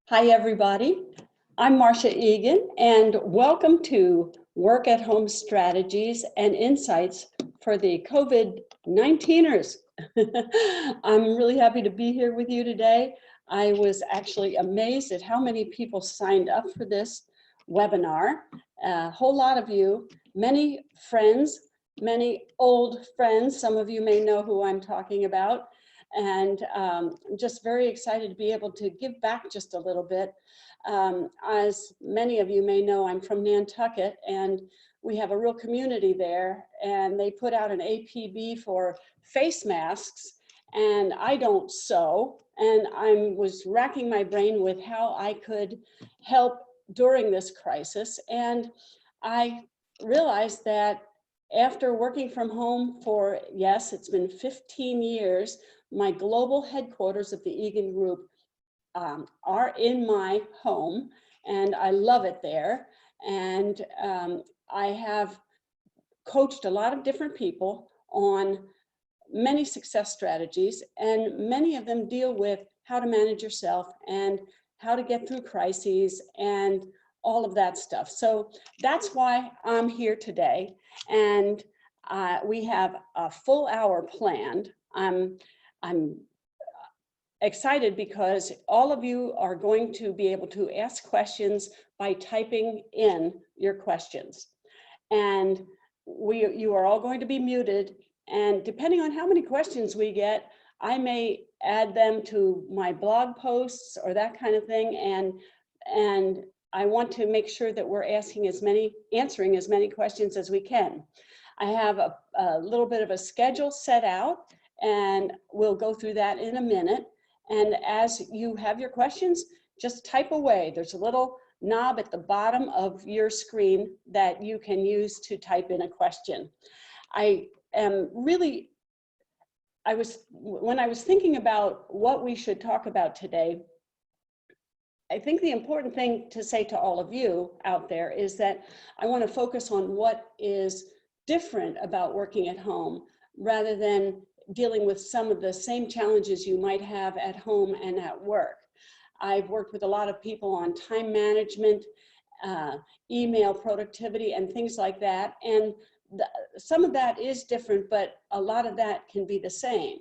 Hi, everybody. I'm Marsha Egan, and welcome to Work at Home Strategies and Insights for the COVID-19ers. I'm really happy to be here with you today. I was actually amazed at how many people signed up for this webinar. A whole lot of you, many friends, many old friends. Some of you may know who I'm talking about. And I'm just very excited to be able to give back just a little bit. As many of you may know, I'm from Nantucket, and we have a real community there, and they put out an APB for face masks, and I don't sew, and I was racking my brain with how I could help during this crisis, and I realized that after working from home for, yes, it's been 15 years, my global headquarters of the Egan Group are in my home, and I love it there. And I have coached a lot of different people on many success strategies, and many of them deal with how to manage yourself and how to get through crises and all of that stuff. So that's why I'm here today. And we have a full hour planned. I'm excited because all of you are going to be able to ask questions by typing in your questions. And you are all going to be muted. And depending on how many questions we get, I may add them to my blog posts or that kind of thing. And I want to make sure that we're answering as many questions as we can. I have a little bit of a schedule set out, and we'll go through that in a minute. And as you have your questions, just type away. There's a little knob at the bottom of your screen that you can use to type in a question. When I was thinking about what we should talk about today, I think the important thing to say to all of you out there is that I want to focus on what is different about working at home rather than dealing with some of the same challenges you might have at home and at work. I've worked with a lot of people on time management, email productivity, and things like that. And some of that is different, but a lot of that can be the same.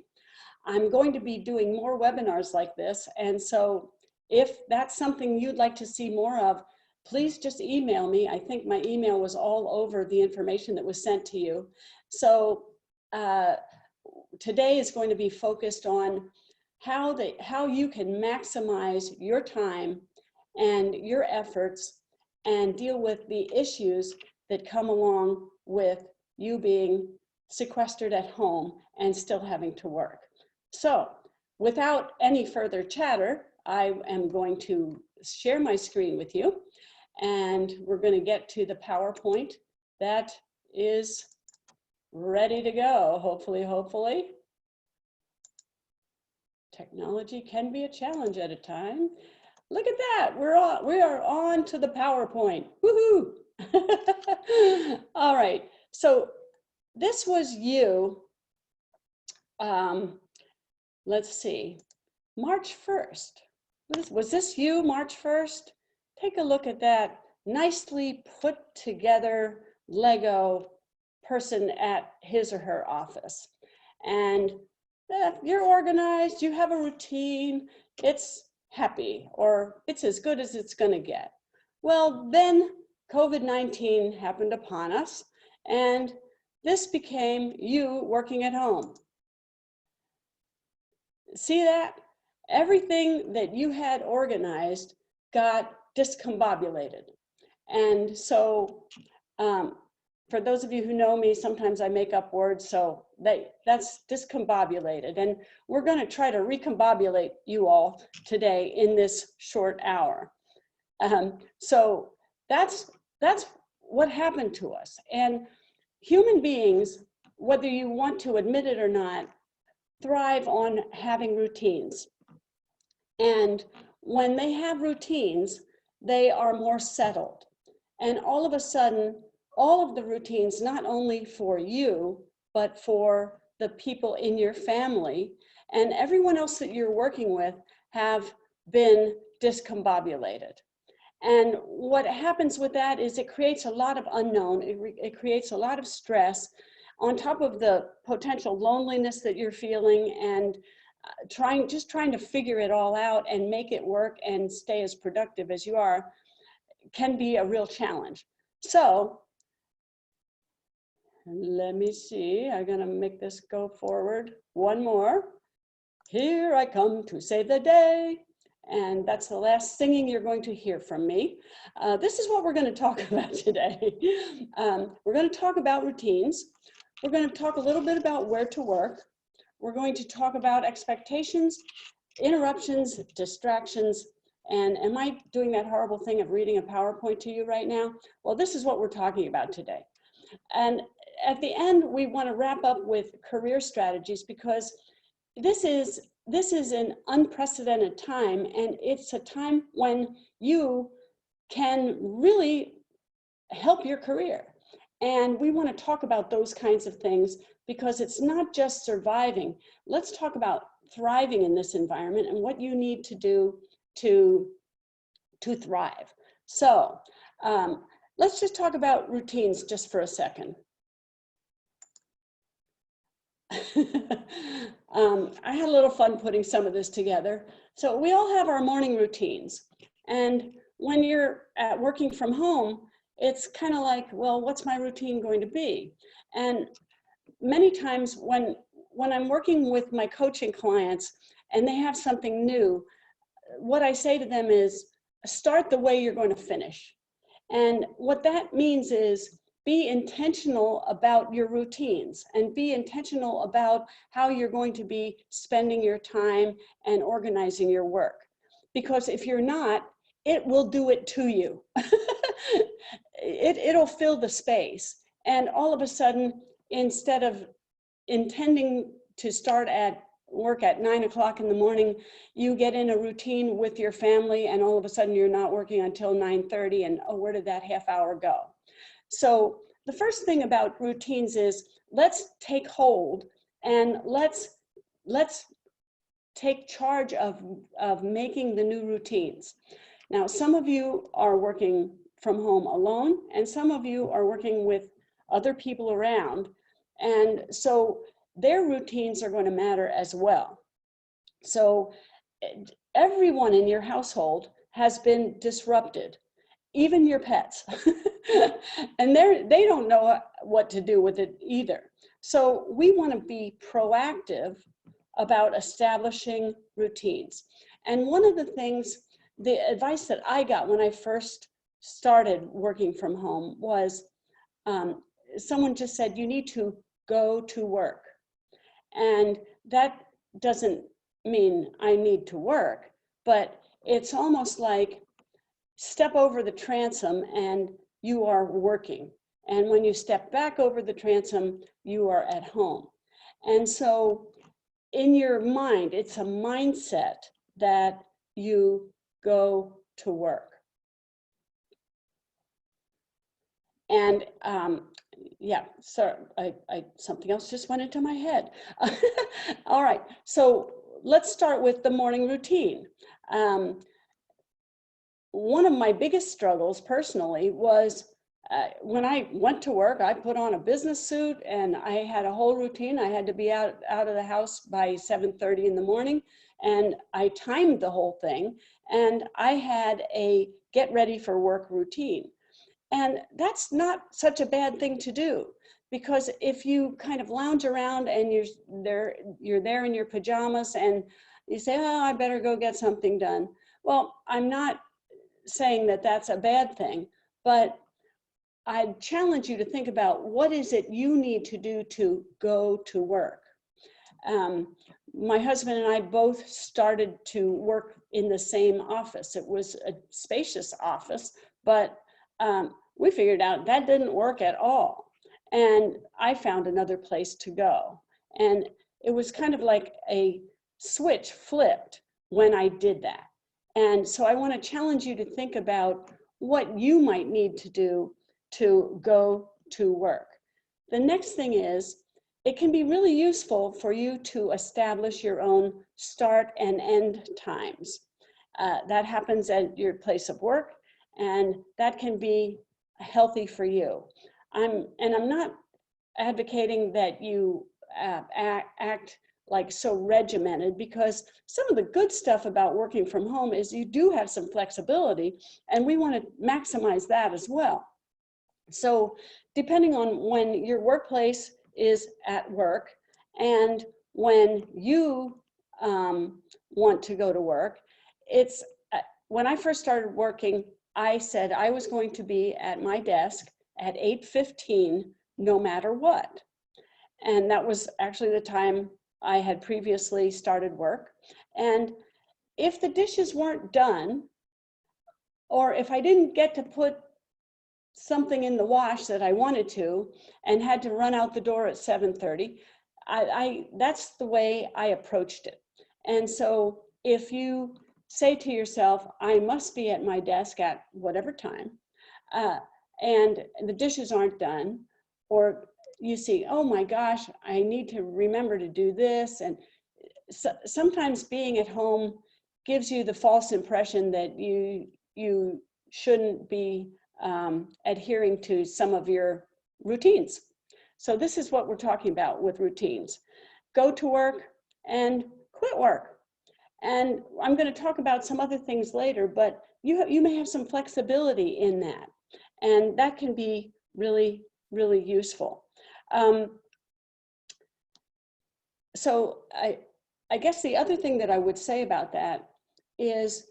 I'm going to be doing more webinars like this. And so if that's something you'd like to see more of, please just email me. I think my email was all over the information that was sent to you. So today is going to be focused on how you can maximize your time and your efforts and deal with the issues that come along with you being sequestered at home and still having to work. So without any further chatter, I am going to share my screen with you, and we're going to get to the PowerPoint that is ready to go, hopefully. Technology can be a challenge at a time. Look at that, we are on to the PowerPoint, woohoo! All right, so this was you, let's see, March 1st. Was this you, March 1st? Take a look at that nicely put together Lego person at his or her office. And you're organized, you have a routine, it's happy, or it's as good as it's going to get. Well, then COVID-19 happened upon us, and this became you working at home. See that? Everything that you had organized got discombobulated. And so for those of you who know me, sometimes I make up words, so that's discombobulated. And we're going to try to recombobulate you all today in this short hour. So that's what happened to us. And human beings, whether you want to admit it or not, thrive on having routines. And when they have routines, they are more settled. And all of a sudden, all of the routines, not only for you, but for the people in your family and everyone else that you're working with, have been discombobulated. And what happens with that is it creates a lot of unknown. It creates a lot of stress on top of the potential loneliness that you're feeling, and just trying to figure it all out and make it work and stay as productive as you are can be a real challenge. So let me see, I'm gonna make this go forward one more. Here I come to save the day. And that's the last singing you're going to hear from me. This is what we're going to talk about today. We're going to talk about routines. We're going to talk a little bit about where to work. We're going to talk about expectations, interruptions, distractions, and am I doing that horrible thing of reading a PowerPoint to you right now? Well, this is what we're talking about today. And at the end, we want to wrap up with career strategies, because this is an unprecedented time, and it's a time when you can really help your career. And we want to talk about those kinds of things, because it's not just surviving. Let's talk about thriving in this environment and what you need to do to thrive. So let's just talk about routines just for a second. I had a little fun putting some of this together. So we all have our morning routines. And when you're working from home, it's kind of like, well, what's my routine going to be? And many times when I'm working with my coaching clients and they have something new, what I say to them is, start the way you're going to finish. And what that means is, be intentional about your routines and be intentional about how you're going to be spending your time and organizing your work. Because if you're not, it will do it to you. It'll fill the space. And all of a sudden, instead of intending to start at work at 9 o'clock in the morning, you get in a routine with your family, and all of a sudden you're not working until 9:30, and oh, where did that half hour go? So the first thing about routines is, let's take hold and let's take charge of making the new routines. Now, some of you are working from home alone, and some of you are working with other people around. And so their routines are going to matter as well. So everyone in your household has been disrupted, even your pets. And they don't know what to do with it either. So we want to be proactive about establishing routines. And one of the things, the advice that I got when I first started working from home was, someone just said, you need to go to work. And that doesn't mean I need to work, but it's almost like step over the transom and you are working. And when you step back over the transom, you are at home. And so in your mind, it's a mindset that you go to work. And yeah, so something else just went into my head. All right, so let's start with the morning routine. One of my biggest struggles personally was when I went to work, I put on a business suit and I had a whole routine. I had to be out of the house by 7:30 in the morning, and I timed the whole thing, and I had a get ready for work routine. And that's not such a bad thing to do, because if you kind of lounge around and you're there in your pajamas and you say, oh, I better go get something done. Well, I'm not saying that that's a bad thing, but I challenge you to think about, what is it you need to do to go to work? My husband and I both started to work in the same office. It was a spacious office, but we figured out that didn't work at all. And I found another place to go. And it was kind of like a switch flipped when I did that. And so I want to challenge you to think about what you might need to do to go to work. The next thing is, it can be really useful for you to establish your own start and end times. That happens at your place of work, and that can be healthy for you. I'm not advocating that you act like so regimented, because some of the good stuff about working from home is you do have some flexibility, and we want to maximize that as well. So depending on when your workplace is at work and when you want to go to work, it's when I first started working, I said I was going to be at my desk at 8:15 no matter what. And that was actually the time I had previously started work. And if the dishes weren't done, or if I didn't get to put something in the wash that I wanted to and had to run out the door at 7:30, that's the way I approached it. And so if you say to yourself, I must be at my desk at whatever time, and the dishes aren't done, or you see, oh my gosh, I need to remember to do this. And sometimes being at home gives you the false impression that you shouldn't be adhering to some of your routines. So this is what we're talking about with routines. Go to work and quit work. And I'm going to talk about some other things later, but you may have some flexibility in that. And that can be really, really useful. So I guess the other thing that I would say about that is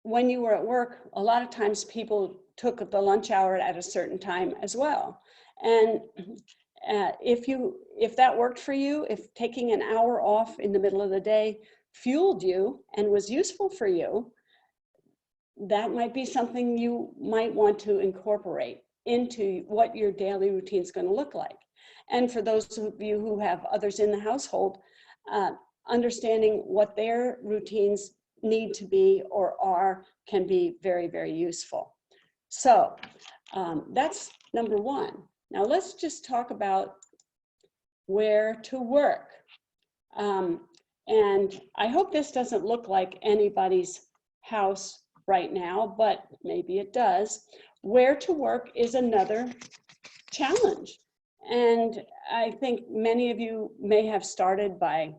when you were at work, a lot of times people took the lunch hour at a certain time as well. And if that worked for you, if taking an hour off in the middle of the day fueled you and was useful for you, that might be something you might want to incorporate into what your daily routine is going to look like. And for those of you who have others in the household, understanding what their routines need to be or are can be very, very useful. So that's number one. Now let's just talk about where to work. And I hope this doesn't look like anybody's house right now, but maybe it does. Where to work is another challenge. And I think many of you may have started by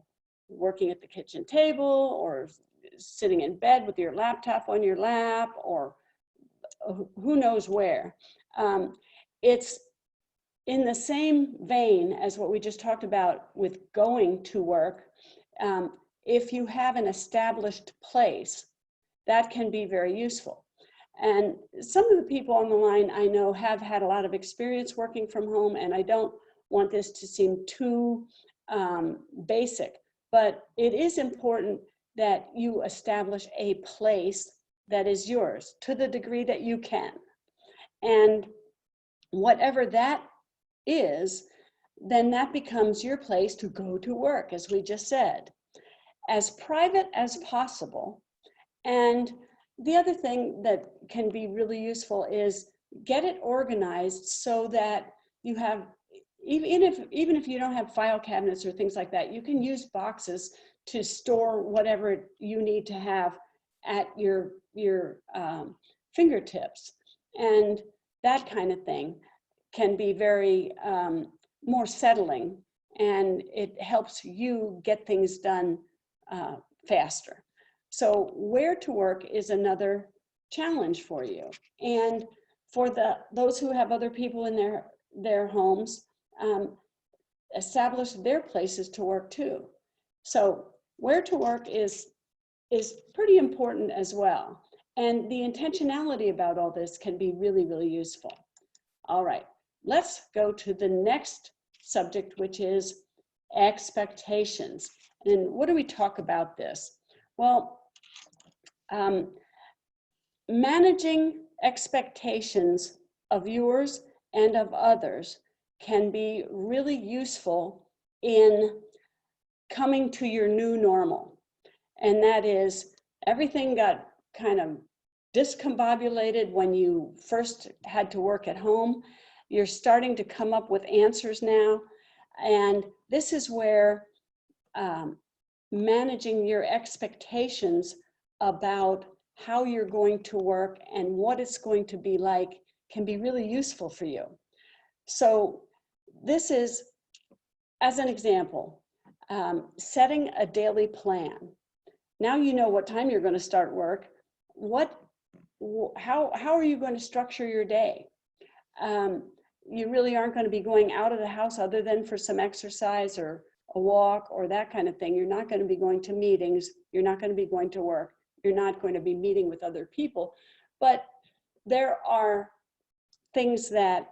working at the kitchen table or sitting in bed with your laptop on your lap, or who knows where. It's in the same vein as what we just talked about with going to work. If you have an established place, that can be very useful. And some of the people on the line I know have had a lot of experience working from home, and I don't want this to seem too basic, but it is important that you establish a place that is yours to the degree that you can. And whatever that is, then that becomes your place to go to work, as we just said, as private as possible. And the other thing that can be really useful is get it organized so that you have, even if you don't have file cabinets or things like that, you can use boxes to store whatever you need to have at your fingertips. And that kind of thing can be very more settling, and it helps you get things done faster. So where to work is another challenge for you. And for those who have other people in their homes, establish their places to work too. So where to work is pretty important as well. And the intentionality about all this can be really, really useful. All right, let's go to the next subject, which is expectations. And what do we talk about this? Well, managing expectations of yours and of others can be really useful in coming to your new normal. And that is, everything got kind of discombobulated when you first had to work at home. You're starting to come up with answers now. And this is where managing your expectations about how you're going to work and what it's going to be like can be really useful for you. So this is, as an example, setting a daily plan. Now you know what time you're going to start work. How are you going to structure your day? You really aren't going to be going out of the house other than for some exercise or a walk or that kind of thing. You're not going to be going to meetings. You're not going to be going to work. You're not going to be meeting with other people. But there are things that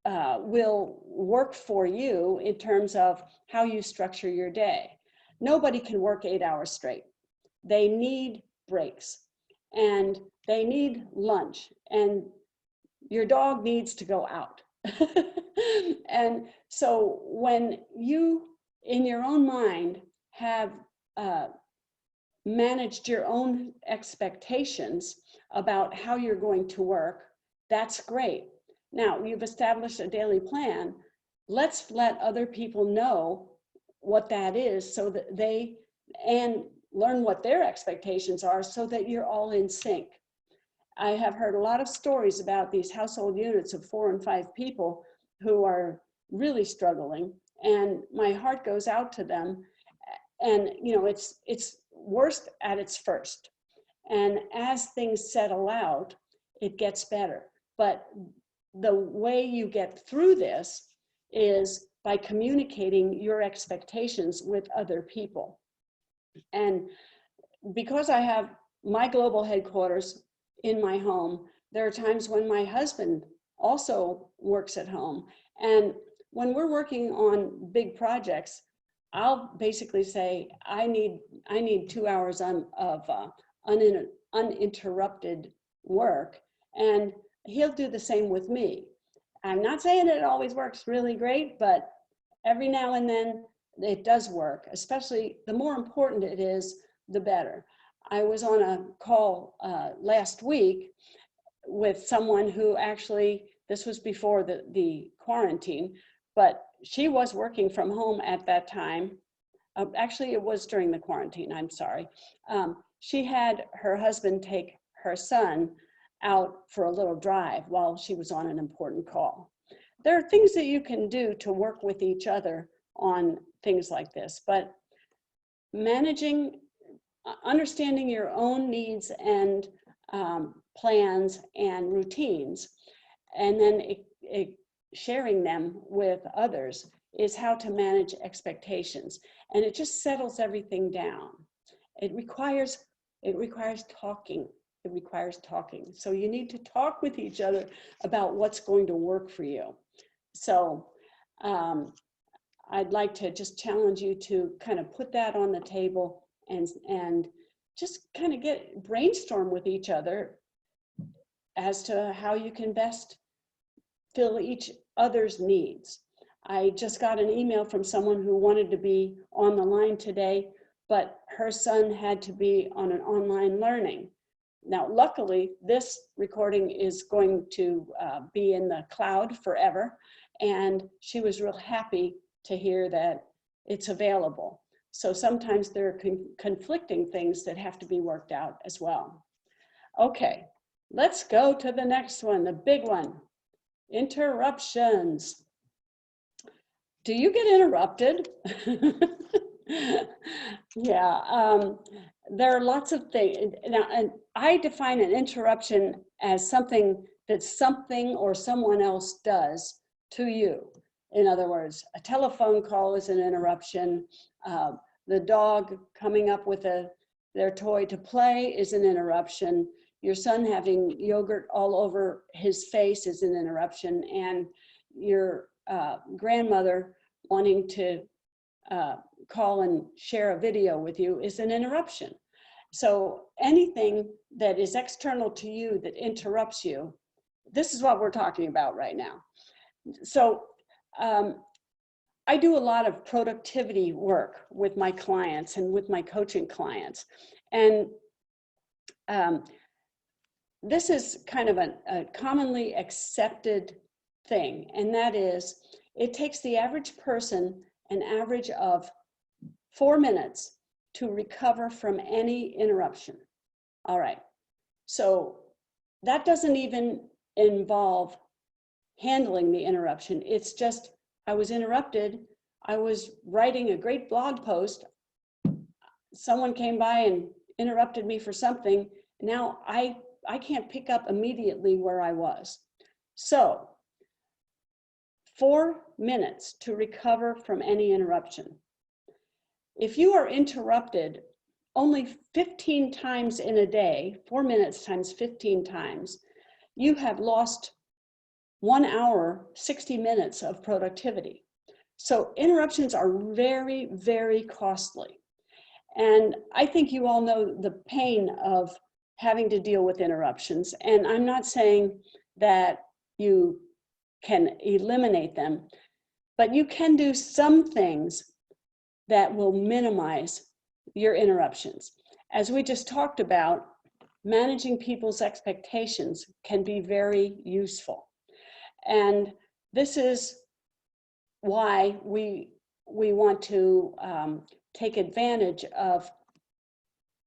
will work for you in terms of how you structure your day. Nobody can work 8 hours straight. They need breaks and they need lunch, and your dog needs to go out. And so when you, in your own mind, have managed your own expectations about how you're going to work, that's great. Now, you've established a daily plan. Let's let other people know what that is so that they, and learn what their expectations are so that you're all in sync. I have heard a lot of stories about these household units of 4 and 5 people who are really struggling, and my heart goes out to them. And you know, it's worst at its first, and as things settle out, it gets better. But the way you get through this is by communicating your expectations with other people. And because I have my global headquarters in my home, there are times when my husband also works at home. And when we're working on big projects, I'll basically say, I need 2 hours of uninterrupted work, and he'll do the same with me. I'm not saying it always works really great, but every now and then it does work. Especially the more important it is, the better. I was on a call last week with someone who actually, this was before the quarantine, but she was working from home at that time. Actually, it was during the quarantine, I'm sorry. She had her husband take her son out for a little drive while she was on an important call. There are things that you can do to work with each other on things like this, but understanding your own needs and plans and routines, and then sharing them with others is how to manage expectations. And it just settles everything down. It requires talking. It requires talking. So you need to talk with each other about what's going to work for you. So I'd like to just challenge you to kind of put that on the table and just kind of brainstorm with each other as to how you can best fill each other's needs. I just got an email from someone who wanted to be on the line today, but her son had to be on an online learning. Now, luckily, this recording is going to be in the cloud forever, and she was real happy to hear that it's available. So sometimes there are conflicting things that have to be worked out as well. Okay, let's go to the next one, the big one, interruptions. Do you get interrupted? Yeah, there are lots of things. Now, and I define an interruption as something that something or someone else does to you. In other words, a telephone call is an interruption. The dog coming up with their toy to play is an interruption. Your son having yogurt all over his face is an interruption. And your grandmother wanting to call and share a video with you is an interruption. So anything that is external to you that interrupts you, this is what we're talking about right now. So I do a lot of productivity work with my clients and with my coaching clients. And this is kind of a commonly accepted thing, and that is it takes the average person an average of 4 minutes to recover from any interruption. All right. So that doesn't even involve handling the interruption. It's just, I was interrupted. I was writing a great blog post. Someone came by and interrupted me for something. Now I can't pick up immediately where I was. So 4 minutes to recover from any interruption. If you are interrupted only 15 times in a day, 4 minutes times 15 times, you have lost 1 hour, 60 minutes of productivity. So interruptions are very, very costly. And I think you all know the pain of having to deal with interruptions. And I'm not saying that you can eliminate them, but you can do some things that will minimize your interruptions. As we just talked about, managing people's expectations can be very useful. And this is why we want to take advantage of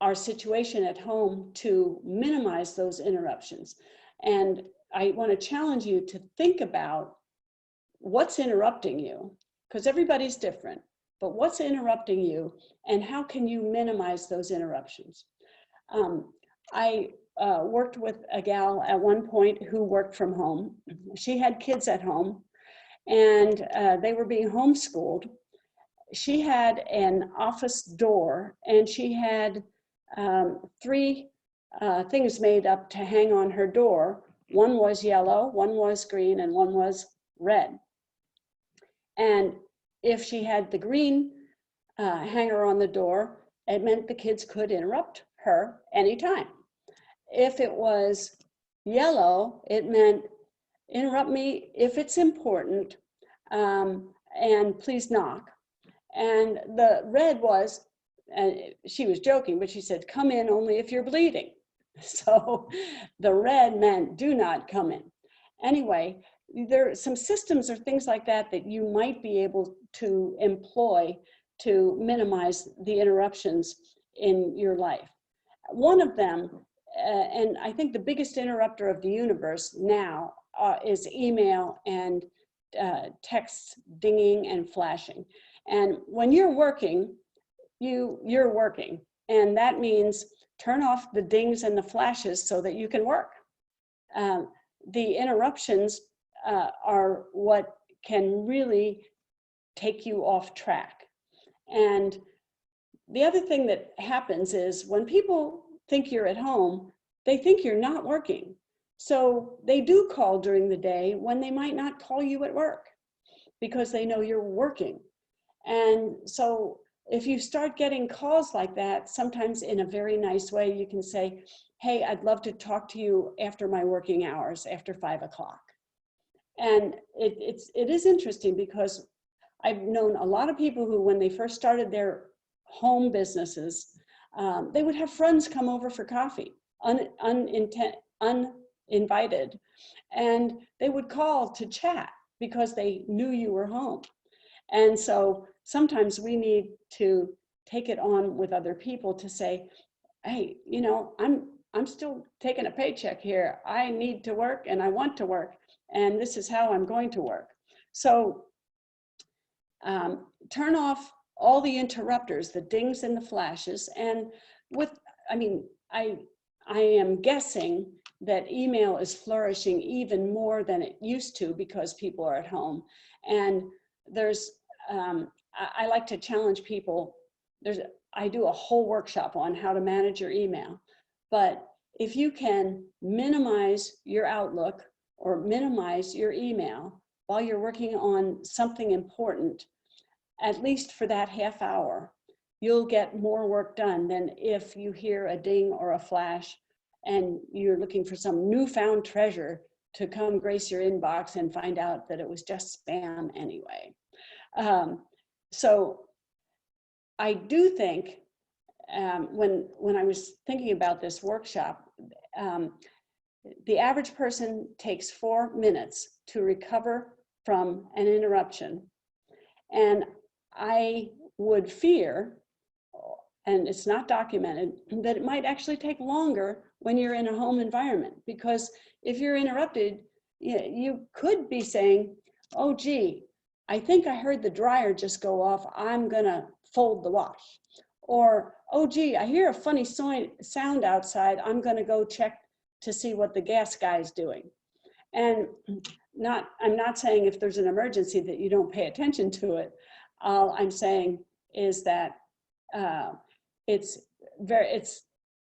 our situation at home to minimize those interruptions. And I want to challenge you to think about what's interrupting you, because everybody's different, but what's interrupting you and how can you minimize those interruptions? I worked with a gal at one point who worked from home. She had kids at home and they were being homeschooled. She had an office door and she had 3 things made up to hang on her door. One was yellow, one was green, and one was red. And if she had the green hanger on the door, it meant the kids could interrupt her anytime. If it was yellow, it meant interrupt me if it's important, and please knock. And the red was, and she was joking, but she said, come in only if you're bleeding. So the red meant do not come in. Anyway, there are some systems or things like that that you might be able to employ to minimize the interruptions in your life. One of them, and I think the biggest interrupter of the universe now is email and text dinging and flashing. And when you're working, you're working. And that means turn off the dings and the flashes so that you can work. The interruptions are what can really take you off track. And the other thing that happens is when people think you're at home, they think you're not working. So they do call during the day when they might not call you at work because they know you're working. And so if you start getting calls like that, sometimes in a very nice way, you can say, hey, I'd love to talk to you after my working hours, after 5 o'clock. And it is interesting because I've known a lot of people who, when they first started their home businesses, they would have friends come over for coffee, uninvited, and they would call to chat because they knew you were home. And so sometimes we need to take it on with other people to say, hey, you know, I'm still taking a paycheck here. I need to work and I want to work, and this is how I'm going to work. So turn off all the interrupters, the dings and the flashes. And I am guessing that email is flourishing even more than it used to because people are at home. And there's, I like to challenge people. I do a whole workshop on how to manage your email. But if you can minimize your Outlook or minimize your email while you're working on something important, at least for that half hour, you'll get more work done than if you hear a ding or a flash and you're looking for some newfound treasure to come grace your inbox and find out that it was just spam anyway. So I do think when I was thinking about this workshop, the average person takes 4 minutes to recover from an interruption. And I would fear, and it's not documented, that it might actually take longer when you're in a home environment, because if you're interrupted, you could be saying, oh, gee, I think I heard the dryer just go off. I'm gonna fold the wash. Or, oh, gee, I hear a funny sound outside. I'm gonna go check to see what the gas guy's doing. And I'm not saying if there's an emergency that you don't pay attention to it. All I'm saying is that it's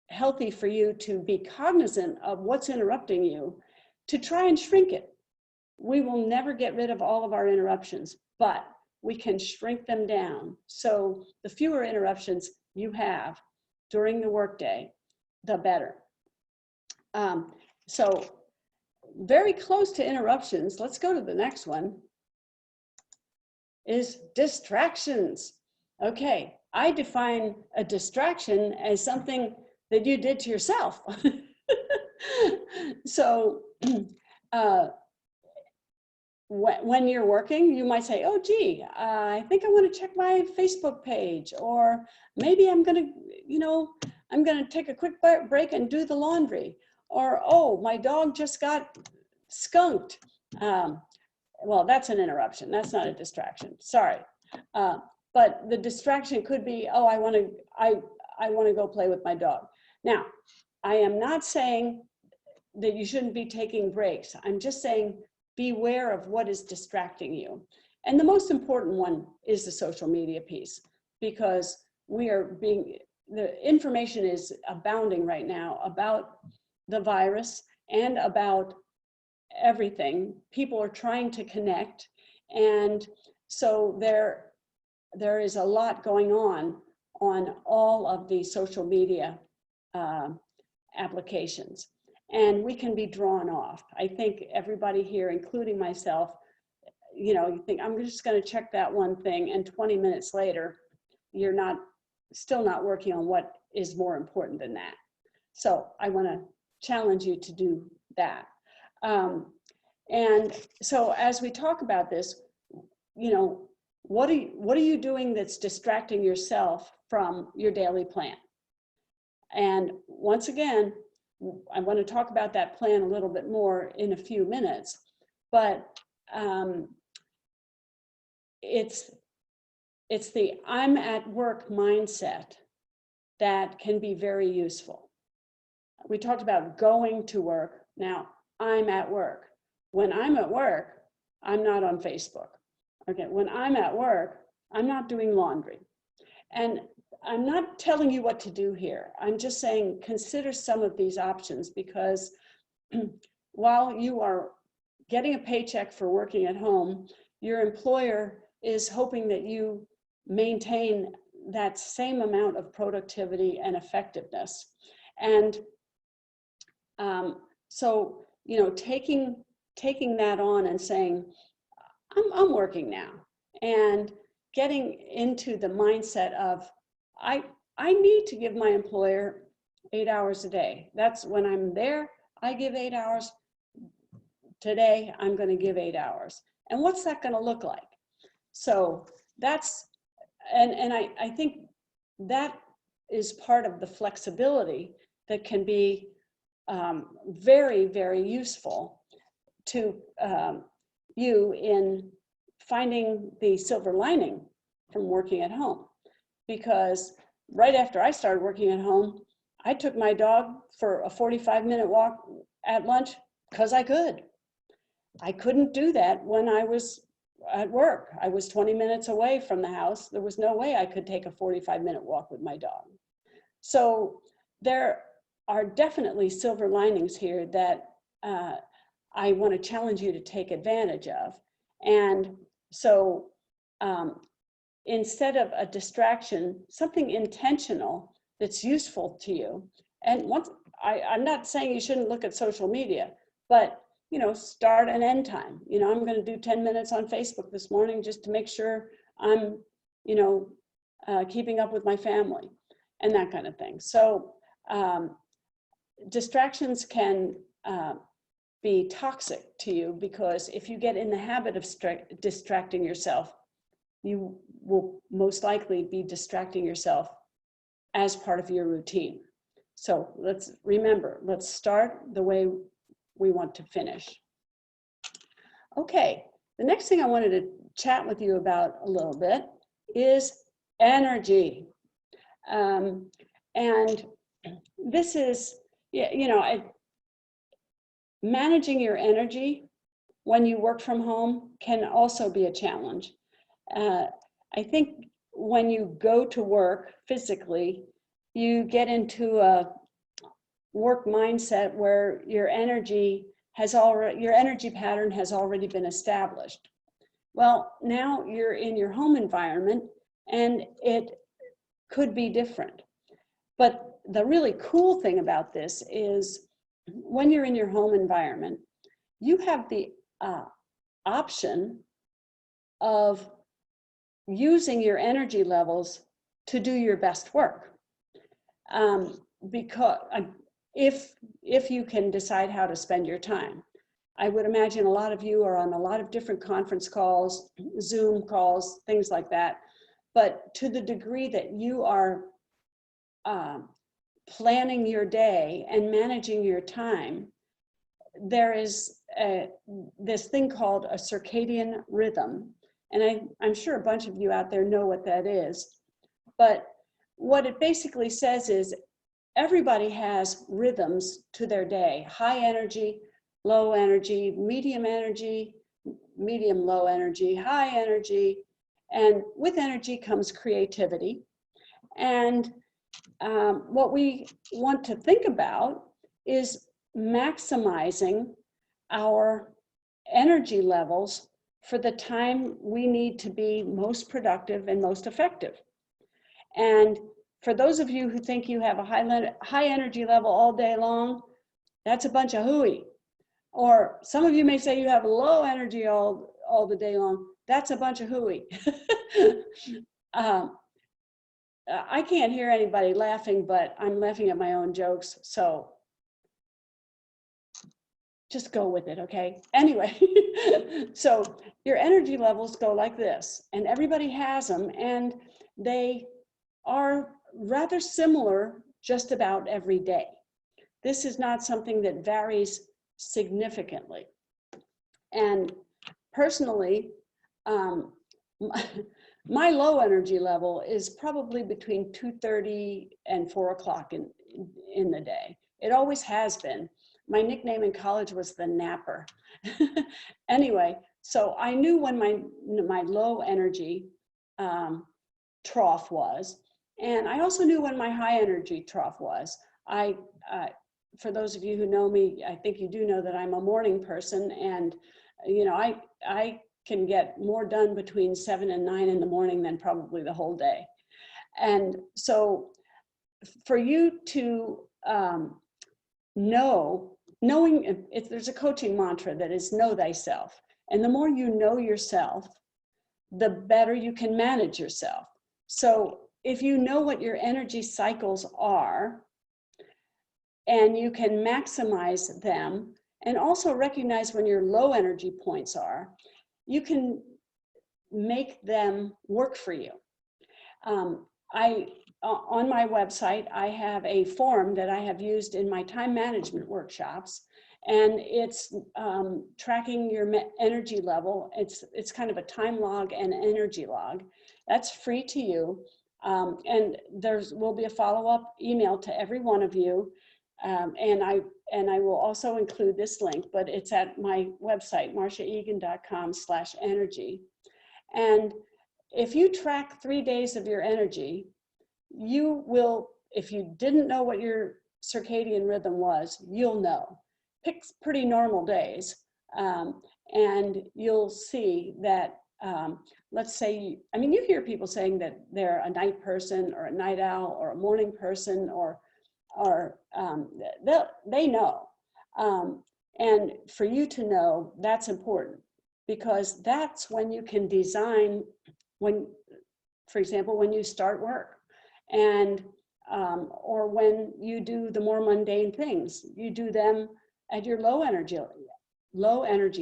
healthy for you to be cognizant of what's interrupting you, to try and shrink it. We will never get rid of all of our interruptions, but we can shrink them down. So the fewer interruptions you have during the workday, the better. So very close to interruptions, let's go to the next one, is distractions. Okay, I define a distraction as something that you did to yourself. So when you're working, you might say, oh, gee, I think I want to check my Facebook page, or maybe I'm going to take a quick break and do the laundry, or, oh, my dog just got skunked. Well, that's an interruption. That's not a distraction. Sorry. But the distraction could be, oh, I want to go play with my dog. Now, I am not saying that you shouldn't be taking breaks. I'm just saying beware of what is distracting you. And the most important one is the social media piece, because the information is abounding right now about the virus and about everything. People are trying to connect. And so there is a lot going on all of the social media applications. And we can be drawn off. I think everybody here, including myself, you think, I'm just going to check that one thing, and 20 minutes later, you're still not working on what is more important than that. So I want to challenge you to do that. And so as we talk about this, what are you doing that's distracting yourself from your daily plan? And once again, I want to talk about that plan a little bit more in a few minutes, but it's the I'm at work mindset that can be very useful. We talked about going to work. Now, I'm at work. When I'm at work, I'm not on Facebook. Okay, when I'm at work, I'm not doing laundry. And I'm not telling you what to do here. I'm just saying, consider some of these options, because while you are getting a paycheck for working at home, your employer is hoping that you maintain that same amount of productivity and effectiveness. And so, taking that on and saying, I'm working now, and getting into the mindset of, I need to give my employer 8 hours a day. That's when I'm there, I give 8 hours. Today, I'm going to give 8 hours. And what's that going to look like? So that's, and I think that is part of the flexibility that can be very, very useful to you in finding the silver lining from working at home. Because right after I started working at home, I took my dog for a 45-minute walk at lunch because I could. I couldn't do that when I was at work. I was 20 minutes away from the house. There was no way I could take a 45-minute walk with my dog. So there are definitely silver linings here that I want to challenge you to take advantage of. And so instead of a distraction, something intentional that's useful to you. And I'm not saying you shouldn't look at social media, but start an end time. I'm going to do 10 minutes on Facebook this morning just to make sure I'm, keeping up with my family and that kind of thing. So distractions can be toxic to you, because if you get in the habit of distracting yourself, you will most likely be distracting yourself as part of your routine. So let's remember, let's start the way we want to finish. Okay, the next thing I wanted to chat with you about a little bit is energy. And this is, managing your energy when you work from home can also be a challenge. I think when you go to work physically, you get into a work mindset where your energy pattern has already been established. Well, now you're in your home environment and it could be different. But the really cool thing about this is when you're in your home environment, you have the option of using your energy levels to do your best work. Because if you can decide how to spend your time. I would imagine a lot of you are on a lot of different conference calls, Zoom calls, things like that. But to the degree that you are planning your day and managing your time, there is this thing called a circadian rhythm. And I'm sure a bunch of you out there know what that is. But what it basically says is everybody has rhythms to their day: high energy, low energy, medium low energy, high energy. And with energy comes creativity. And what we want to think about is maximizing our energy levels for the time we need to be most productive and most effective. And for those of you who think you have a high energy level all day long, that's a bunch of hooey. Or some of you may say you have low energy all the day long. That's a bunch of hooey. I can't hear anybody laughing, but I'm laughing at my own jokes. So just go with it, okay? Anyway, so your energy levels go like this, and everybody has them, and they are rather similar just about every day. This is not something that varies significantly. And personally, my low energy level is probably between 2:30 and 4 o'clock in the day. It always has been. My nickname in college was the napper. Anyway, so I knew when my low energy trough was, and I also knew when my high energy trough was. For those of you who know me, I think you do know that I'm a morning person, and I can get more done between 7 and 9 in the morning than probably the whole day. And so for you to knowing, if there's a coaching mantra that is know thyself, and the more you know yourself, the better you can manage yourself. So if you know what your energy cycles are, and you can maximize them, and also recognize when your low energy points are, you can make them work for you. On my website, I have a form that I have used in my time management workshops, and it's tracking your energy level. It's kind of a time log and energy log. That's free to you, and there will be a follow-up email to every one of you, and I will also include this link, but it's at my website, marshaegan.com/energy. And if you track 3 days of your energy, you will, if you didn't know what your circadian rhythm was, you'll know. Pick pretty normal days, and you'll see that, let's say, you hear people saying that they're a night person or a night owl or a morning person, or they know. And for you to know, that's important, because that's when you can design, for example, when you start work, and or when you do the more mundane things, you do them at your low energy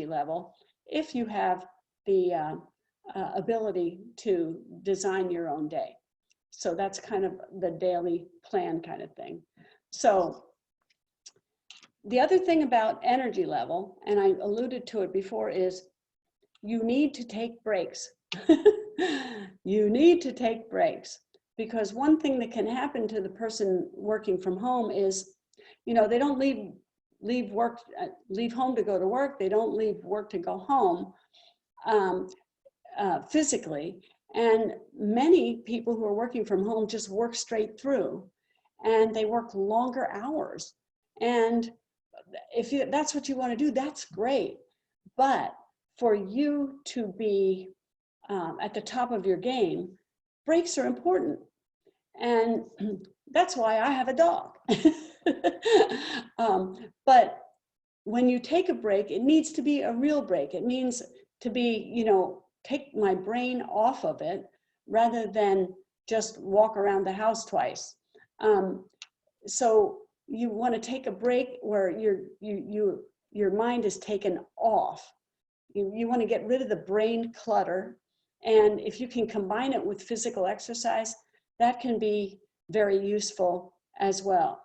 level, if you have the ability to design your own day. So that's kind of the daily plan kind of thing. So the other thing about energy level, and I alluded to it before, is you need to take breaks. You need to take breaks, because one thing that can happen to the person working from home is, you know, they don't leave home to go to work. They don't leave work to go home physically. And many people who are working from home just work straight through, and they work longer hours. And if that's what you want to do, that's great. But for you to be at the top of your game, breaks are important. And that's why I have a dog. But when you take a break, it needs to be a real break. It means to be, you know, take my brain off of it rather than just walk around the house twice. So you want to take a break where your mind is taken off. You want to get rid of the brain clutter. And if you can combine it with physical exercise, that can be very useful as well.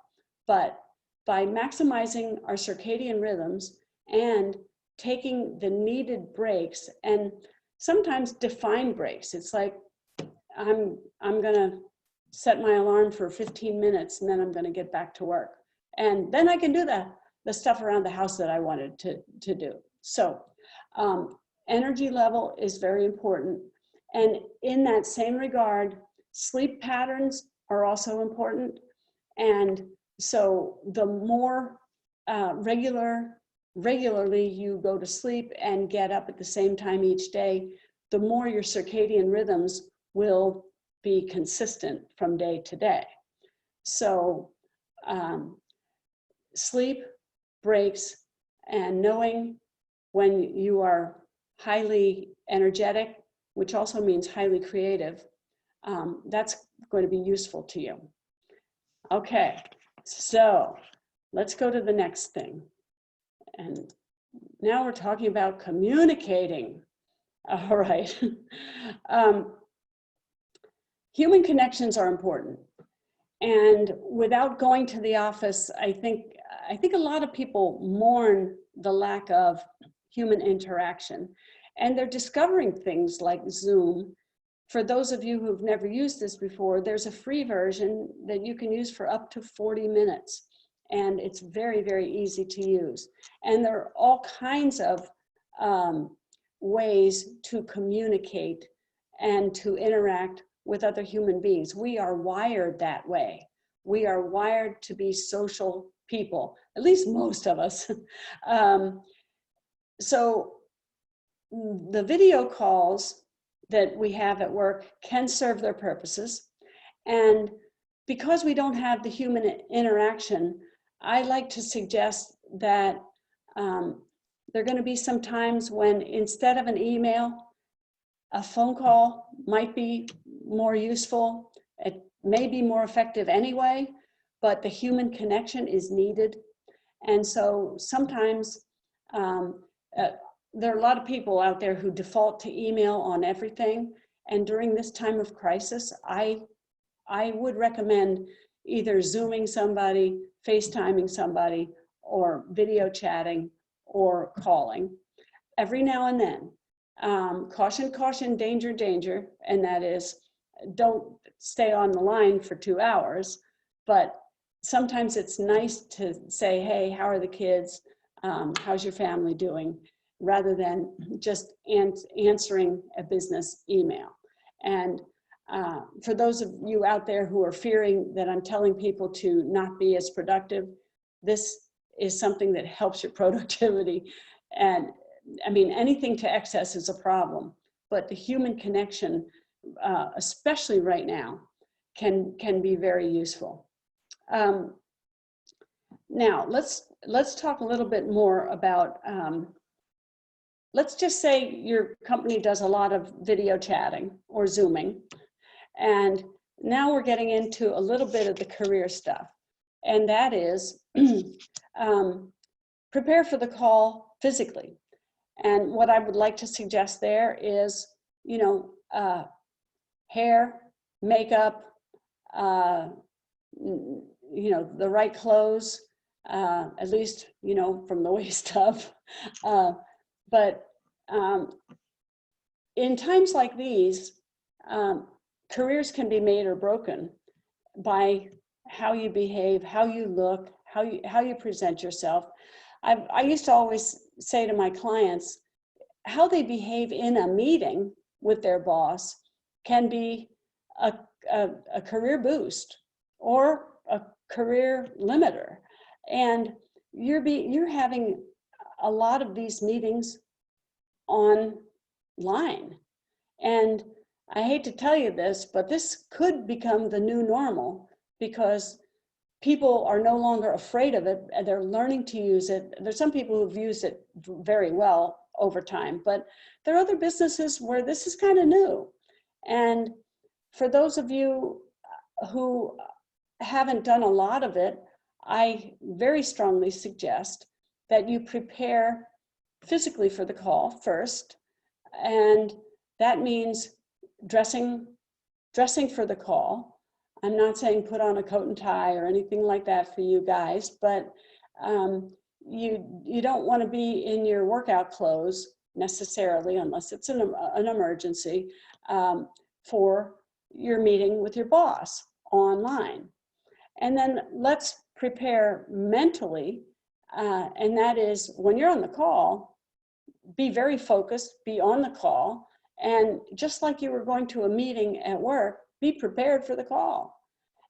But by maximizing our circadian rhythms and taking the needed breaks, and sometimes defined breaks, it's like, I'm gonna set my alarm for 15 minutes and then I'm gonna get back to work. And then I can do the stuff around the house that I wanted to do. So energy level is very important. And in that same regard, sleep patterns are also important. And so the more regularly you go to sleep and get up at the same time each day, the more your circadian rhythms will be consistent from day to day. So sleep, breaks, and knowing when you are highly energetic, which also means highly creative, that's going to be useful to you. Okay, so let's go to the next thing. And now we're talking about communicating. All right. Human connections are important. And without going to the office, I think a lot of people mourn the lack of human interaction. And they're discovering things like Zoom. For those of you who've never used this before, there's a free version that you can use for up to 40 minutes. And it's very, very easy to use. And there are all kinds of ways to communicate and to interact with other human beings. We are wired that way. We are wired to be social people, at least most of us. So the video calls that we have at work can serve their purposes. And because we don't have the human interaction, I like to suggest that there are going to be some times when instead of an email, a phone call might be more useful. It may be more effective anyway, but the human connection is needed. And so sometimes there are a lot of people out there who default to email on everything. And during this time of crisis, I would recommend either Zooming somebody, FaceTiming somebody, or video chatting or calling every now and then. Caution, caution, danger, danger. And that is, don't stay on the line for 2 hours, but sometimes it's nice to say, hey, how are the kids? How's your family doing? Rather than just answering a business email. And for those of you out there who are fearing that I'm telling people to not be as productive, this is something that helps your productivity. And I mean, anything to excess is a problem, but the human connection, especially right now, can be very useful. Now, let's talk a little bit more about, let's just say your company does a lot of video chatting or Zooming. And now we're getting into a little bit of the career stuff. And that is prepare for the call physically. And what I would like to suggest there is, you know, hair, makeup, you know, the right clothes, at least, you know, from the waist up. But in times like these, careers can be made or broken by how you behave, how you look, how you present yourself. I used to always say to my clients, how they behave in a meeting with their boss can be a career boost or a career limiter. And you're having a lot of these meetings online. And I hate to tell you this, but this could become the new normal because people are no longer afraid of it and they're learning to use it. There's some people who've used it very well over time, but there are other businesses where this is kind of new. And for those of you who haven't done a lot of it, I very strongly suggest that you prepare physically for the call first. And that means dressing for the call. I'm not saying put on a coat and tie or anything like that for you guys, but you don't want to be in your workout clothes necessarily, unless it's an emergency, for your meeting with your boss online. And then let's prepare mentally, and that is when you're on the call, be very focused, be on the call, and just like you were going to a meeting at work, be prepared for the call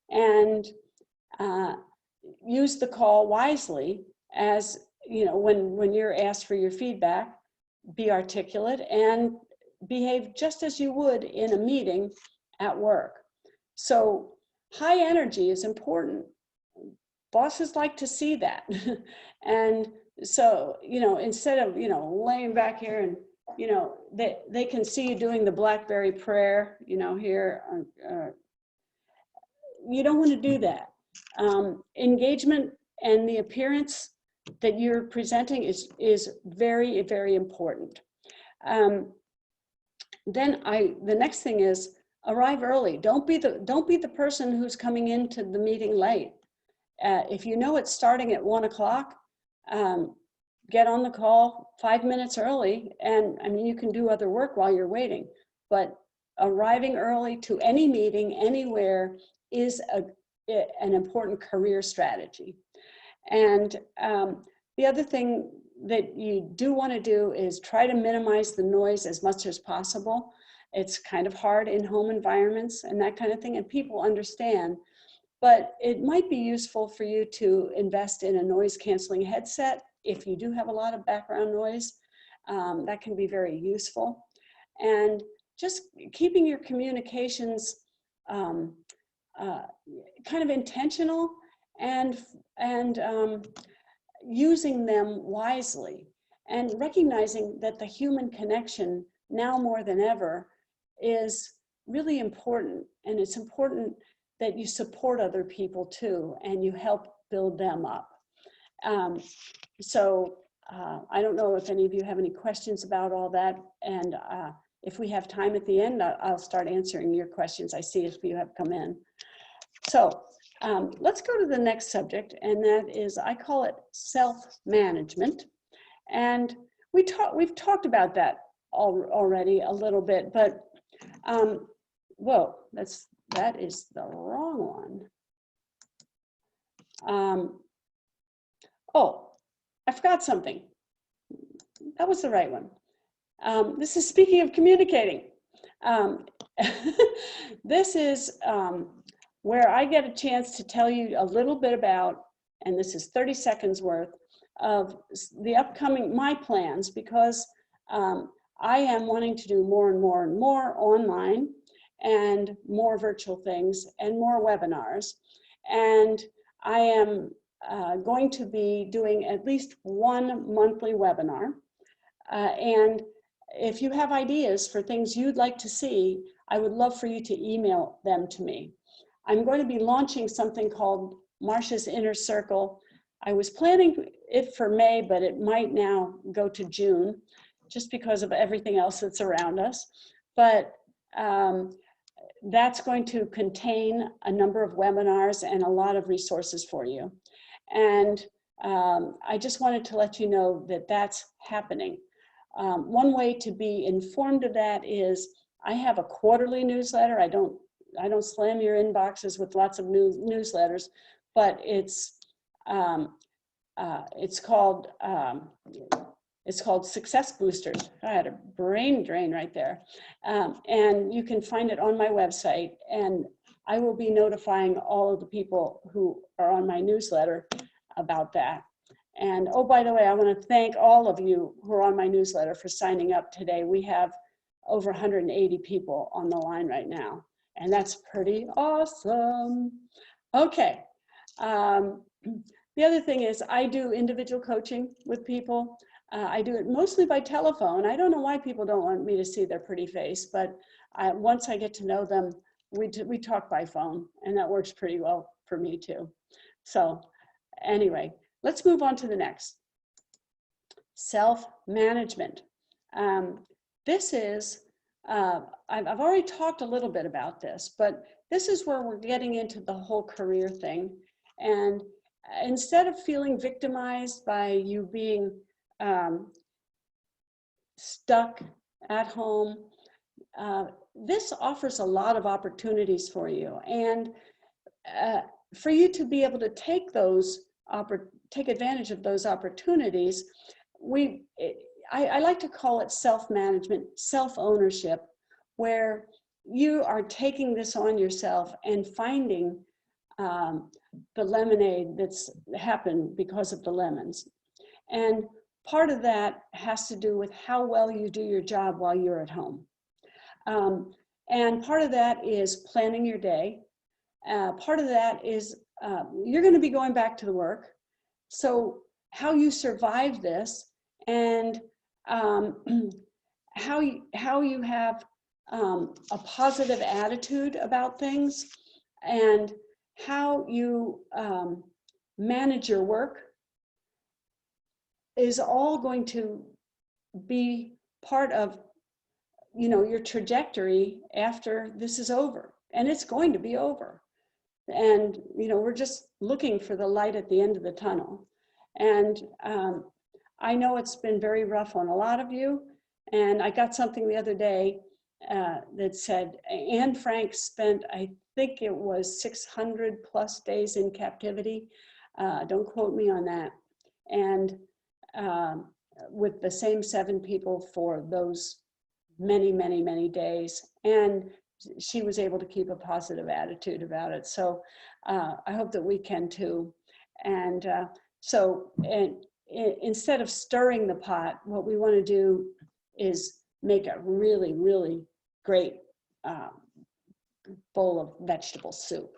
and use the call wisely. As you know, when you're asked for your feedback, be articulate and behave just as you would in a meeting at work. So high energy is important. Bosses like to see that. And so, you know, instead of, you know, laying back here and, you know, they can see you doing the Blackberry prayer, you know, here. You don't want to do that. Engagement and the appearance that you're presenting is very, very important. Then the next thing is arrive early. Don't be the person who's coming into the meeting late. If you know it's starting at 1 o'clock, get on the call 5 minutes early. And I mean, you can do other work while you're waiting, but arriving early to any meeting anywhere is an important career strategy. And the other thing that you do want to do is try to minimize the noise as much as possible. It's kind of hard in home environments and that kind of thing, and people understand. But it might be useful for you to invest in a noise canceling headset if you do have a lot of background noise. That can be very useful. And just keeping your communications kind of intentional and using them wisely, and recognizing that the human connection now more than ever is really important. And it's important that you support other people too, and you help build them up. So I don't know if any of you have any questions about all that. And if we have time at the end, I'll start answering your questions. I see if you have come in. So let's go to the next subject, and that is, I call it self-management. And we've talked about that already a little bit, but whoa, that is the wrong one. Oh, I forgot something. That was the right one. This is speaking of communicating. This is where I get a chance to tell you a little bit about, and this is 30 seconds worth of the upcoming, my plans, because I am wanting to do more and more and more online and more virtual things and more webinars. And I am going to be doing at least one monthly webinar. And if you have ideas for things you'd like to see, I would love for you to email them to me. I'm going to be launching something called Marsha's Inner Circle. I was planning it for May, but it might now go to June just because of everything else that's around us. But that's going to contain a number of webinars and a lot of resources for you. And I just wanted to let you know that that's happening. One way to be informed of that is I have a quarterly newsletter. I don't slam your inboxes with lots of newsletters, but it's called Success Boosters. I had a brain drain right there. And you can find it on my website, and I will be notifying all of the people who are on my newsletter about that. And oh, by the way, I want to thank all of you who are on my newsletter for signing up today. We have over 180 people on the line right now, and that's pretty awesome. Okay. The other thing is I do individual coaching with people. I do it mostly by telephone. I don't know why people don't want me to see their pretty face, but once I get to know them, we talk by phone, and that works pretty well for me too. So anyway, let's move on to the next. Self-management. This is, I've already talked a little bit about this, but this is where we're getting into the whole career thing. And instead of feeling victimized by you being stuck at home, this offers a lot of opportunities for you. And for you to be able to take advantage of those opportunities, I like to call it self-management, self-ownership, where you are taking this on yourself and finding the lemonade that's happened because of the lemons. And part of that has to do with how well you do your job while you're at home. And part of that is planning your day. Part of that is you're going to be going back to the work. So how you survive this, and how you have a positive attitude about things, and how you manage your work is all going to be part of, you know, your trajectory after this is over. And it's going to be over. And, you know, we're just looking for the light at the end of the tunnel. And I know it's been very rough on a lot of you. And I got something the other day that said Anne Frank spent, I think it was 600 plus days in captivity. Don't quote me on that. And with the same 7 people for those many, many, many days. And she was able to keep a positive attitude about it. So I hope that we can too. And instead of stirring the pot, what we want to do is make a really, really great bowl of vegetable soup.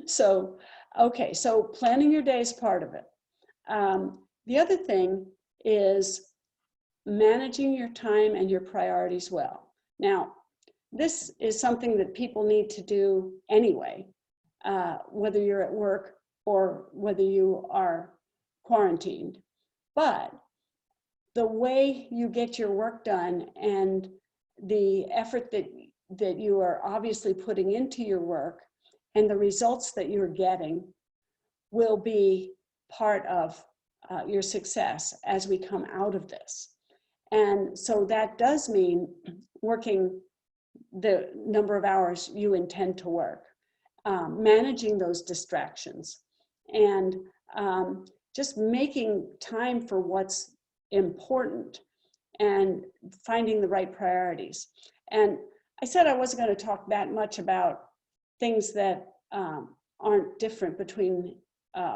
So, okay, so planning your day is part of it. The other thing is managing your time and your priorities well. Now, this is something that people need to do anyway, whether you're at work or whether you are quarantined. But the way you get your work done and the effort that you are obviously putting into your work and the results that you're getting will be part of your success as we come out of this. And so that does mean working the number of hours you intend to work, managing those distractions, and just making time for what's important and finding the right priorities. And I said I wasn't going to talk that much about things that aren't different between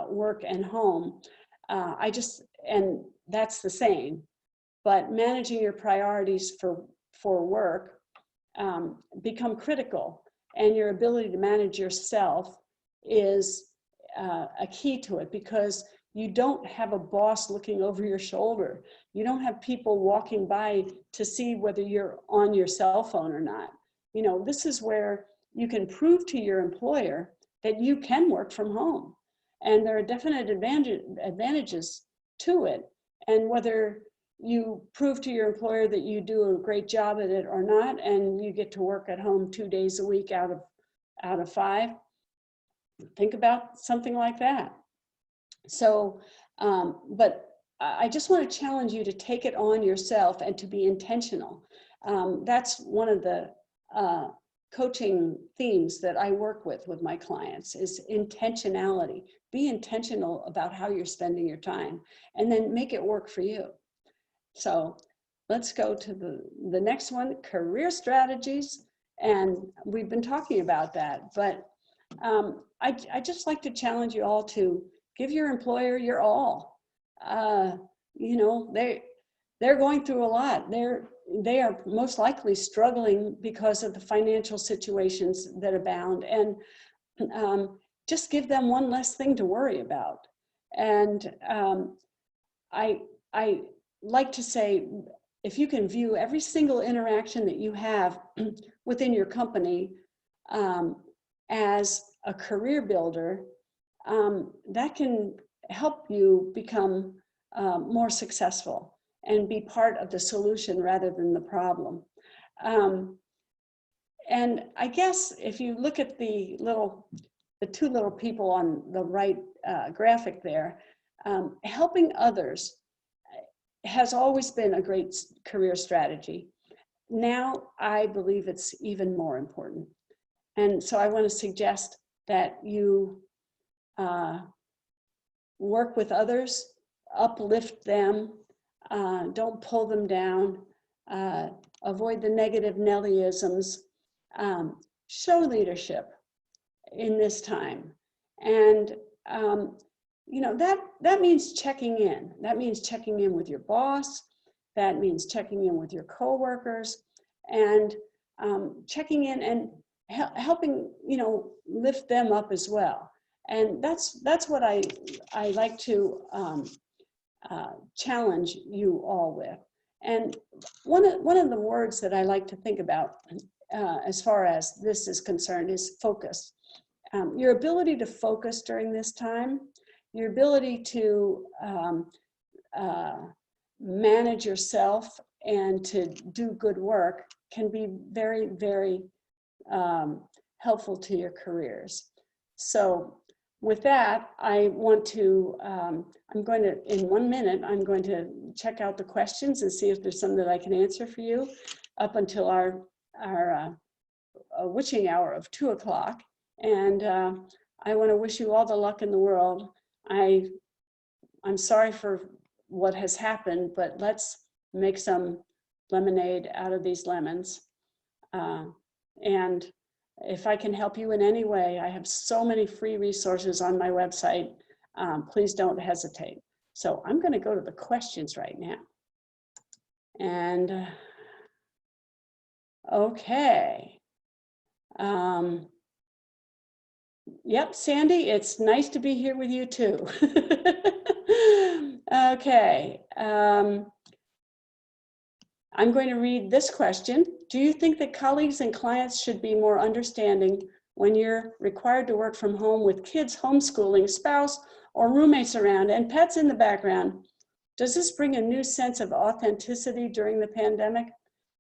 work and home. And that's the same. But managing your priorities for work become critical, and your ability to manage yourself is a key to it, because you don't have a boss looking over your shoulder. You don't have people walking by to see whether you're on your cell phone or not. You know, this is where you can prove to your employer that you can work from home. And there are definite advantages to it. And whether you prove to your employer that you do a great job at it or not, and you get to work at home 2 days a week out of 5. Think about something like that. So, but I just want to challenge you to take it on yourself and to be intentional. That's one of the coaching themes that I work with my clients is intentionality. Be intentional about how you're spending your time and then make it work for you. So let's go to the next one, career strategies. And we've been talking about that, but I just like to challenge you all to give your employer your all. You know, they're going through a lot. They are most likely struggling because of the financial situations that abound, and just give them one less thing to worry about. And I like to say, if you can view every single interaction that you have within your company as a career builder, that can help you become more successful and be part of the solution rather than the problem. And I guess if you look at the two little people on the right graphic there, helping others has always been a great career strategy. Now I believe it's even more important. And so I want to suggest that you work with others, uplift them, don't pull them down, avoid the negative Nellyisms, show leadership in this time. And you know, that means checking in. That means checking in with your boss. That means checking in with your coworkers, and checking in and helping, you know, lift them up as well. And that's what I like to challenge you all with. And one of the words that I like to think about as far as this is concerned is focus. Your ability to focus during this time, your ability to manage yourself and to do good work can be very, very helpful to your careers. So with that, I want to, I'm going to, in 1 minute, I'm going to check out the questions and see if there's some that I can answer for you up until our witching hour of 2 o'clock. And I want to wish you all the luck in the world. I'm sorry for what has happened, but let's make some lemonade out of these lemons. And if I can help you in any way, I have so many free resources on my website. Please don't hesitate. So I'm going to go to the questions right now. And okay. Yep, Sandy, it's nice to be here with you too. Okay. I'm going to read this question. Do you think that colleagues and clients should be more understanding when you're required to work from home with kids homeschooling, spouse, or roommates around and pets in the background? Does this bring a new sense of authenticity during the pandemic?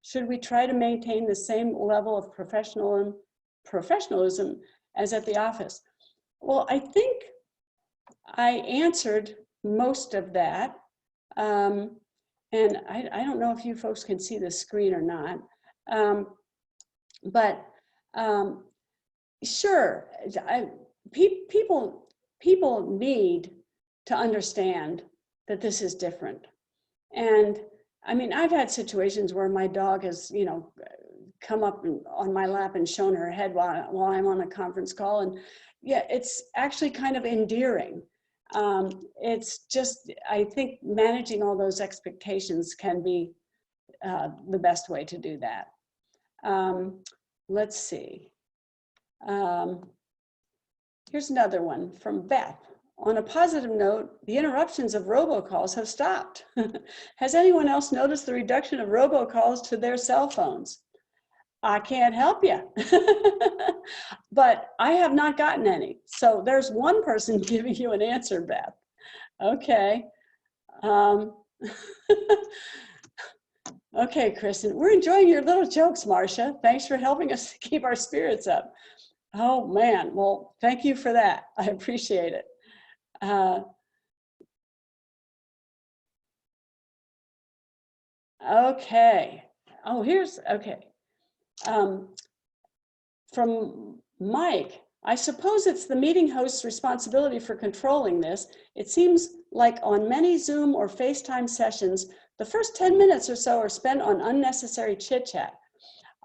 Should we try to maintain the same level of professionalism as at the office? Well, I think I answered most of that. And I don't know if you folks can see the screen or not, but sure, people need to understand that this is different. And I mean, I've had situations where my dog has, you know, come up on my lap and shown her head while I'm on a conference call. And yeah, it's actually kind of endearing. It's just, I think managing all those expectations can be the best way to do that. Let's see. Here's another one from Beth. On a positive note, the interruptions of robocalls have stopped. Has anyone else noticed the reduction of robocalls to their cell phones? I can't help you, but I have not gotten any. So there's one person giving you an answer, Beth. Okay. Okay, Kristen, we're enjoying your little jokes, Marsha. Thanks for helping us keep our spirits up. Oh man, well, thank you for that. I appreciate it. Okay. Oh, here's, okay. From Mike, I suppose it's the meeting host's responsibility for controlling this. It seems like on many Zoom or FaceTime sessions, the first 10 minutes or so are spent on unnecessary chit chat.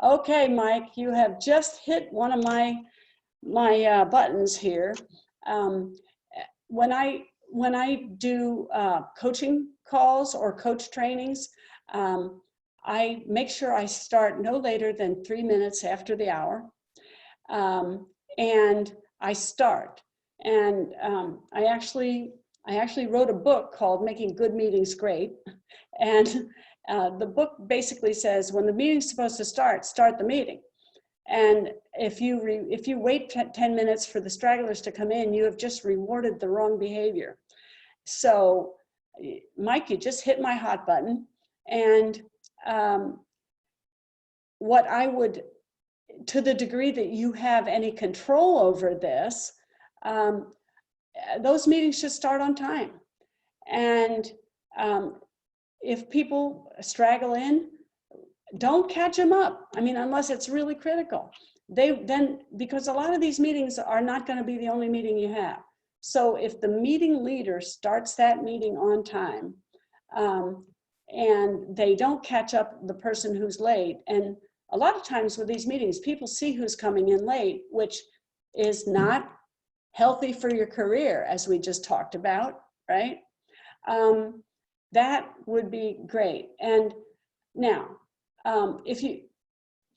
Okay, Mike, you have just hit one of my buttons here. When I do coaching calls or coach trainings, I make sure I start no later than 3 minutes after the hour. And I start. And I actually wrote a book called Making Good Meetings Great. And the book basically says, when the meeting's supposed to start the meeting. And if you wait 10 minutes for the stragglers to come in, you have just rewarded the wrong behavior. So, Mike, you just hit my hot button. And what I would, to the degree that you have any control over this, those meetings should start on time. And if people straggle in, don't catch them up. I mean, unless it's really critical. Because a lot of these meetings are not going to be the only meeting you have. So if the meeting leader starts that meeting on time, and they don't catch up the person who's late, and a lot of times with these meetings, people see who's coming in late, which is not healthy for your career, as we just talked about, right? That would be great. And now, if you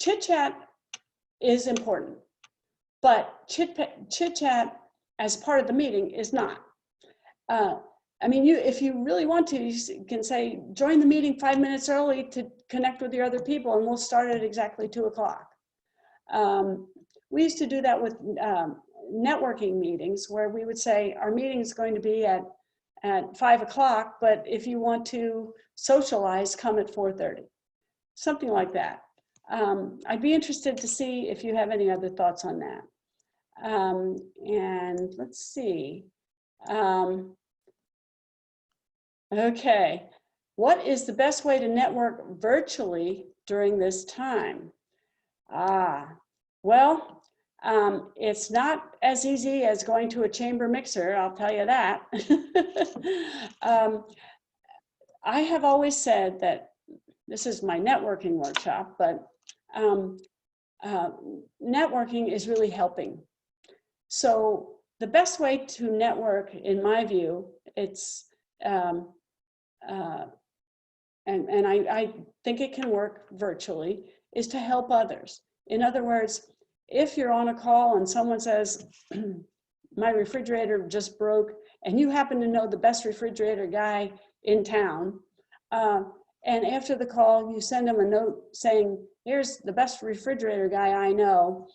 chit chat is important, but chit chat as part of the meeting is not. I mean, if you really want to, you can say, join the meeting 5 minutes early to connect with your other people, and we'll start at exactly 2 o'clock. We used to do that with networking meetings, where we would say, our meeting is going to be at 5 o'clock, but if you want to socialize, come at 4:30. Something like that. I'd be interested to see if you have any other thoughts on that. And let's see. Okay, what is the best way to network virtually during this time? Well, it's not as easy as going to a chamber mixer, I'll tell you that. I have always said that this is my networking workshop, but networking is really helping. So the best way to network, in my view, it's, and I think it can work virtually, is to help others. In other words, if you're on a call and someone says, my refrigerator just broke, and you happen to know the best refrigerator guy in town, and after the call, you send them a note saying, here's the best refrigerator guy I know.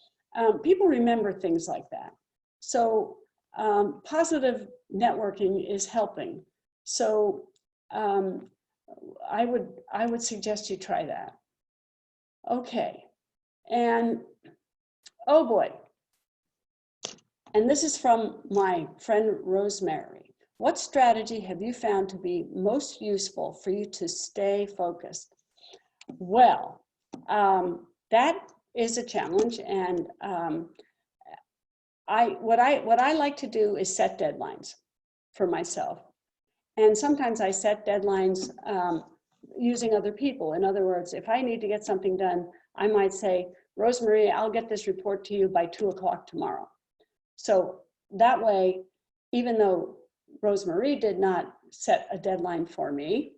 People remember things like that. So positive networking is helping. So I would suggest you try that. Okay, and oh boy, and this is from my friend Rosemary. What strategy have you found to be most useful for you to stay focused? Well, that is a challenge, and what I like to do is set deadlines for myself. And sometimes I set deadlines using other people. In other words, if I need to get something done, I might say, Rosemary, I'll get this report to you by 2 o'clock tomorrow. So that way, even though Rosemary did not set a deadline for me,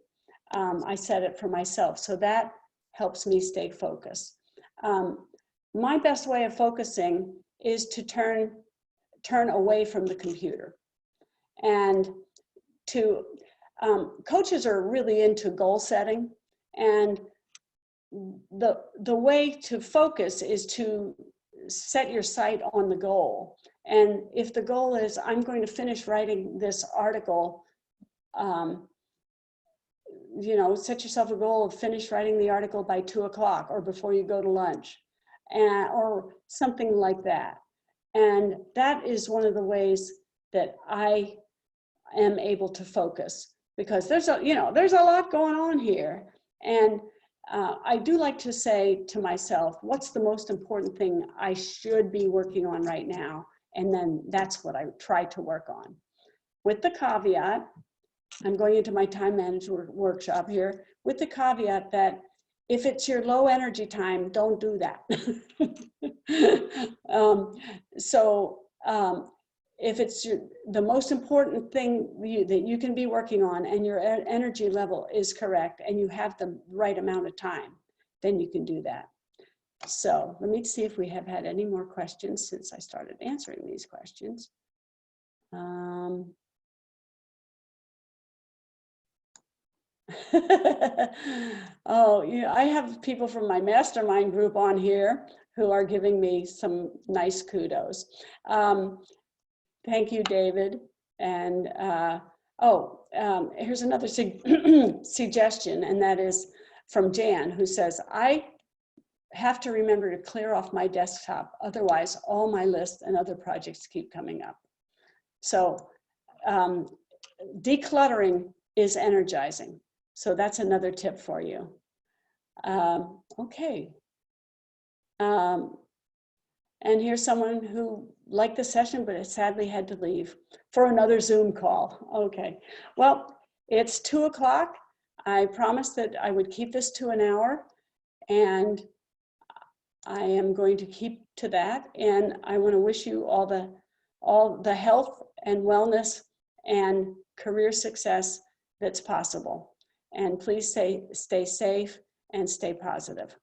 I set it for myself. So that helps me stay focused. My best way of focusing is to turn away from the computer. And coaches are really into goal setting, and the way to focus is to set your sight on the goal. And if the goal is, I'm going to finish writing this article set yourself a goal of finish writing the article by 2 o'clock or before you go to lunch, or something like that. And that is one of the ways that I am able to focus, because there's a lot going on here. And I do like to say to myself, what's the most important thing I should be working on right now? And then that's what I try to work on. With the caveat, I'm going into my time management workshop here, with the caveat that if it's your low energy time, don't do that. If it's the most important thing that you can be working on, and your energy level is correct and you have the right amount of time, then you can do that. So let me see if we have had any more questions since I started answering these questions. Oh, yeah, I have people from my mastermind group on here who are giving me some nice kudos. Thank you, David. And here's another suggestion, and that is from Jan, who says, I have to remember to clear off my desktop, otherwise all my lists and other projects keep coming up. So decluttering is energizing. So that's another tip for you. Okay. And here's someone who liked the session, but sadly had to leave for another Zoom call. Okay. Well, it's 2 o'clock. I promised that I would keep this to an hour, and I am going to keep to that. And I want to wish you all the health and wellness and career success that's possible. And please stay safe and stay positive.